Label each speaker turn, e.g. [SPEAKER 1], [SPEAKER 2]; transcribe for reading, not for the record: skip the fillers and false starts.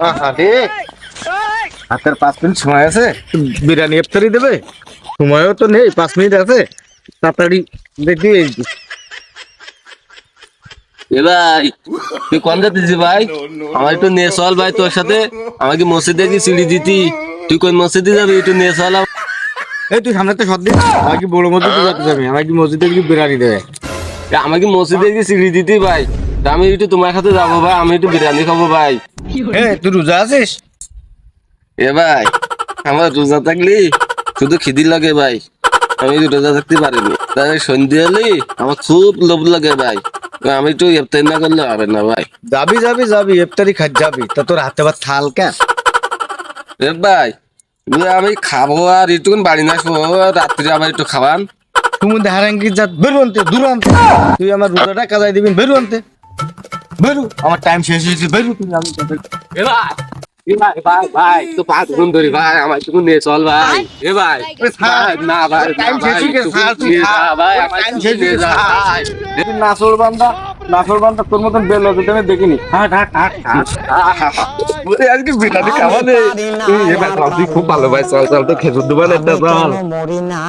[SPEAKER 1] আরে হাতের 5 মিনিট সময় আছে, বিরিয়ানি ইফতারি দেবে, সময়ও তো নেই, 5 মিনিট আছে, তাড়াতাড়ি দেখি।
[SPEAKER 2] এ ভাই তুই কোন যাচ্ছিস ভাই? আমার একটু নিয়ে চল ভাই তোর সাথে। আমাকে মসজিদে কি সিঁড়ি দিতি? তুই কোন মসজিদে যাবি? একটু নিয়ে চল
[SPEAKER 1] এই তুই সামনে তো সদ দিন, আমার কি বড় মসজিদে যেতে যাবে, আমার কি মসজিদে কি বিরিয়ানি দেবে?
[SPEAKER 2] আমাকে মসজিদে কি সিঁড়ি দিতি ভাই? তা আমি একটু তোমার সাথে যাবো ভাই, আমি একটু বিরিয়ানি খাবো ভাই।
[SPEAKER 1] তুই রোজা আছিস?
[SPEAKER 2] এ ভাই আমার রোজা থাকলি শুধু খিদি লাগে ভাই, আমি রোজা থাকতে পারিনি। তাই সন্ধ্যে হলে আমার খুব লোভ লাগে ভাই, আমি একটু ইফতার না করলে হবে না ভাই।
[SPEAKER 1] যাবি যাবি যাবি, ইফতারি খাই যাবি, তা তোর হাতে ভাত থাল কেন?
[SPEAKER 2] এ ভাই আমি খাবো আর একটু বাড়ি না আসবো, রাত্রে আবার একটু খাবান।
[SPEAKER 1] তুমি হারাঙ্গি জাত, বেরু আনতে, দূর আনতে। তুই আমার রোজাটা কাজাই দিবি, বেরু আনতে, বেরু। আমার টাইম শেষ হয়েছে, বেরু তুমি। আমি
[SPEAKER 2] এ ভাই এ ভাই ভাই ভাই তো 5 গুণ ধরি ভাই, আমার একটু নিয়ে চল ভাই। এ ভাই ভাই, না ভাই
[SPEAKER 1] টাইম
[SPEAKER 2] না
[SPEAKER 1] শেষ
[SPEAKER 2] ভাই,
[SPEAKER 1] হয়ে গেছে,
[SPEAKER 2] একটু
[SPEAKER 1] স্যার, তুই
[SPEAKER 2] নিয়ে
[SPEAKER 1] খা।
[SPEAKER 2] যা ভাই,
[SPEAKER 1] ওর
[SPEAKER 2] আমার
[SPEAKER 1] টাইম
[SPEAKER 2] একটু
[SPEAKER 1] শেষ হয়ে
[SPEAKER 2] নিয়ে
[SPEAKER 1] গেছে,
[SPEAKER 2] যা
[SPEAKER 1] খা।
[SPEAKER 2] ভাই।
[SPEAKER 1] নাসর বান্দা, নাসর বান্দা তোর মতন বেল আমি দেখিনি। হাট হাট হাট হাট।
[SPEAKER 2] বলে আজকে বিরিয়ানি খাওয়া নে। এ ভাই তুই খুব ভালো ভাই, চল চল তো খেজুর দোকান একটা চল।
[SPEAKER 3] মরি না